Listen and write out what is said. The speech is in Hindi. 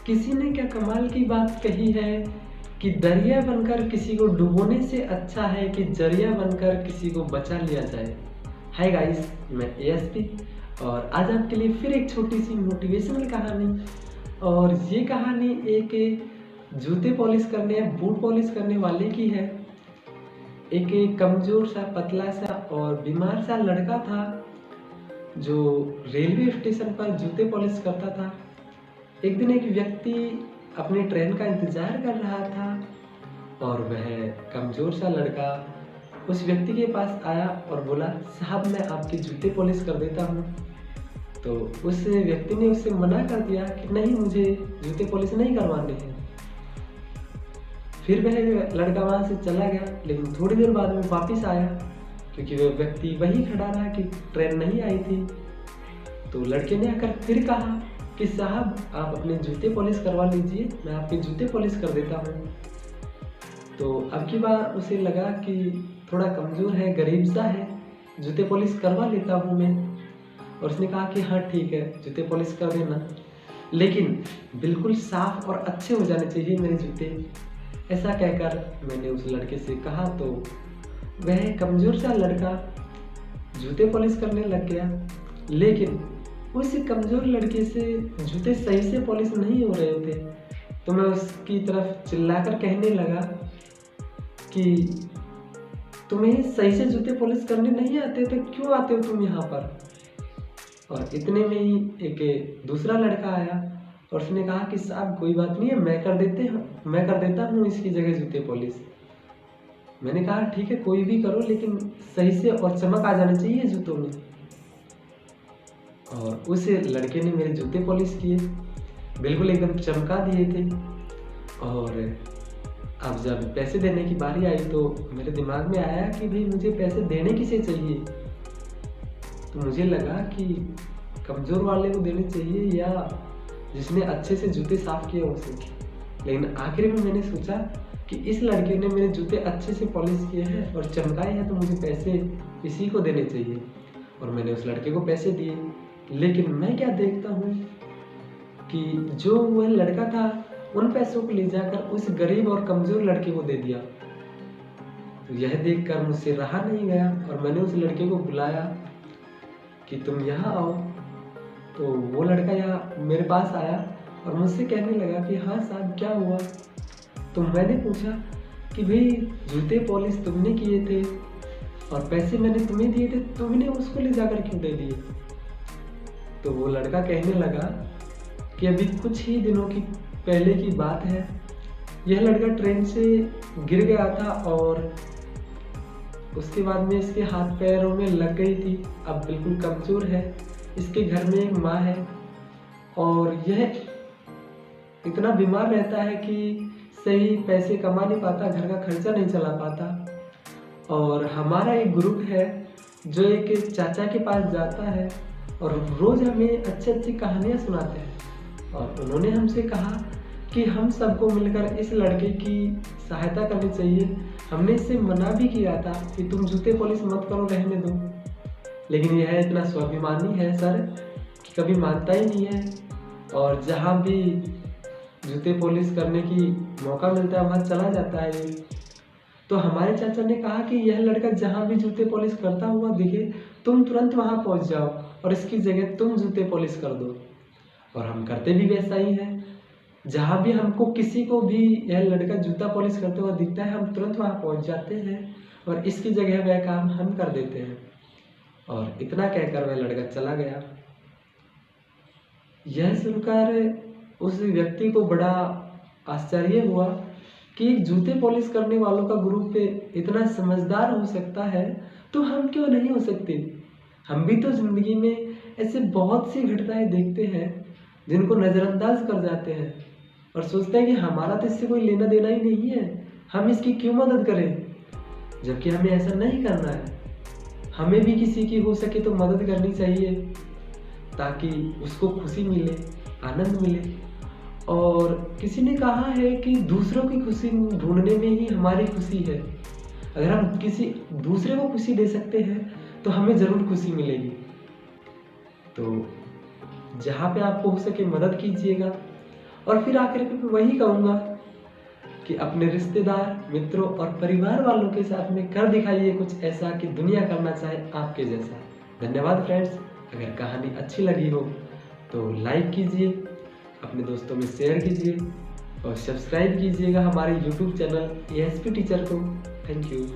किसी ने क्या कमाल की बात कही है कि दरिया बनकर किसी को डुबोने से अच्छा है कि जरिया बनकर किसी को बचा लिया जाए। हाय गाइस, मैं एएसपी और आज आपके लिए फिर एक छोटी सी मोटिवेशनल कहानी। और ये कहानी एक जूते पॉलिश करने या बूट पॉलिश करने वाले की है। एक कमज़ोर सा, पतला सा और बीमार सा लड़का था जो रेलवे स्टेशन पर जूते पॉलिश करता था। एक दिन एक व्यक्ति अपनी ट्रेन का इंतज़ार कर रहा था और वह कमज़ोर सा लड़का उस व्यक्ति के पास आया और बोला, साहब मैं आपके जूते पॉलिश कर देता हूँ। तो उस व्यक्ति ने उससे मना कर दिया कि नहीं, मुझे जूते पॉलिश नहीं करवाने हैं। फिर वह लड़का वहाँ से चला गया, लेकिन थोड़ी देर बाद में वापस आया क्योंकि वह व्यक्ति वहीं खड़ा रहा कि ट्रेन नहीं आई थी। तो लड़के ने आकर फिर कहा कि साहब आप अपने जूते पॉलिश करवा लीजिए, मैं आपके जूते पॉलिश कर देता हूँ। तो अब की बार उसे लगा कि थोड़ा कमज़ोर है, गरीब सा है, जूते पॉलिश करवा लेता हूँ मैं। और उसने कहा कि हाँ ठीक है, जूते पॉलिश कर देना, लेकिन बिल्कुल साफ और अच्छे हो जाने चाहिए मेरे जूते। ऐसा कहकर मैंने उस लड़के से कहा तो वह कमज़ोर सा लड़का जूते पॉलिश करने लग गया। लेकिन उस कमज़ोर लड़के से जूते सही से पॉलिश नहीं हो रहे थे। तो मैं उसकी तरफ चिल्लाकर कहने लगा कि तुम्हें सही से जूते पॉलिश करने नहीं आते तो क्यों आते हो तुम यहाँ पर। और इतने में ही एक दूसरा लड़का आया और उसने कहा कि साहब कोई बात नहीं है, मैं कर देता हूँ इसकी जगह जूते पॉलिश। मैंने कहा ठीक है, कोई भी करो, लेकिन सही से और चमक आ जानी चाहिए जूतों में। और उस लड़के ने मेरे जूते पॉलिश किए, बिल्कुल एकदम चमका दिए थे। और अब जब पैसे देने की बारी आई तो मेरे दिमाग में आया कि भाई मुझे पैसे देने किसे चाहिए। तो मुझे लगा कि कमज़ोर वाले को देने चाहिए या जिसने अच्छे से जूते साफ़ किए उसे। लेकिन आखिर में मैंने सोचा कि इस लड़के ने मेरे जूते अच्छे से पॉलिश किए हैं और चमकाए हैं, तो मुझे पैसे इसी को देने चाहिए। और मैंने उस लड़के को पैसे दिए। लेकिन मैं क्या देखता हूँ कि जो वह लड़का था उन पैसों को ले जाकर उस गरीब और कमज़ोर लड़के को दे दिया। तो यह देखकर मुझसे रहा नहीं गया और मैंने उस लड़के को बुलाया कि तुम यहाँ आओ। तो वो लड़का यहाँ मेरे पास आया और मुझसे कहने लगा कि हाँ साहब क्या हुआ। तो मैंने पूछा कि भाई जूते पॉलिश तुमने किए थे और पैसे मैंने तुम्हें दिए थे, तुमने उसको ले जाकर क्यों दे दिए। तो वो लड़का कहने लगा कि अभी कुछ ही दिनों की पहले की बात है, यह लड़का ट्रेन से गिर गया था और उसके बाद में इसके हाथ पैरों में लग गई थी। अब बिल्कुल कमज़ोर है, इसके घर में एक माँ है और यह इतना बीमार रहता है कि सही पैसे कमा नहीं पाता, घर का खर्चा नहीं चला पाता। और हमारा एक ग्रुप है जो एक चाचा के पास जाता है और रोज़ हमें अच्छी अच्छी कहानियाँ सुनाते हैं। और उन्होंने हमसे कहा कि हम सबको मिलकर इस लड़के की सहायता करनी चाहिए। हमने इससे मना भी किया था कि तुम जूते पॉलिश मत करो, रहने दो, लेकिन यह इतना स्वाभिमानी है सर कि कभी मानता ही नहीं है। और जहाँ भी जूते पॉलिश करने की मौका मिलता है वहाँ चला जाता है ये। तो हमारे चाचा ने कहा कि यह लड़का जहाँ भी जूते पॉलिश करता हुआ दिखे, तुम तुरंत वहाँ पहुँच जाओ और इसकी जगह तुम जूते पॉलिश कर दो। और हम करते भी वैसा ही हैं। जहाँ भी हमको किसी को भी यह लड़का जूता पॉलिश करते हुआ दिखता है, हम तुरंत वहाँ पहुँच जाते हैं और इसकी जगह वह काम हम कर देते हैं। और इतना कहकर वह लड़का चला गया। यह सुनकर उस व्यक्ति को बड़ा आश्चर्य हुआ कि एक जूते पॉलिश करने वालों का ग्रुप इतना समझदार हो सकता है, तो हम क्यों नहीं हो सकते। हम भी तो ज़िंदगी में ऐसे बहुत सी घटनाएं देखते हैं जिनको नज़रअंदाज कर जाते हैं और सोचते हैं कि हमारा तो इससे कोई लेना देना ही नहीं है, हम इसकी क्यों मदद करें। जबकि हमें ऐसा नहीं करना है। हमें भी किसी की हो सके तो मदद करनी चाहिए ताकि उसको खुशी मिले, आनंद मिले। और किसी ने कहा है कि दूसरों की खुशी ढूंढने में ही हमारी खुशी है। अगर हम किसी दूसरे को खुशी दे सकते हैं तो हमें ज़रूर खुशी मिलेगी। तो जहाँ पे आपको हो सके मदद कीजिएगा और फिर आखिर में वही कहूँगा कि अपने रिश्तेदार, मित्रों और परिवार वालों के साथ में कर दिखाइए कुछ ऐसा कि दुनिया करना चाहे आपके जैसा। धन्यवाद फ्रेंड्स। अगर कहानी अच्छी लगी हो तो लाइक कीजिए, अपने दोस्तों में शेयर कीजिए और सब्सक्राइब कीजिएगा हमारे YouTube चैनल ASP टीचर को। Thank you.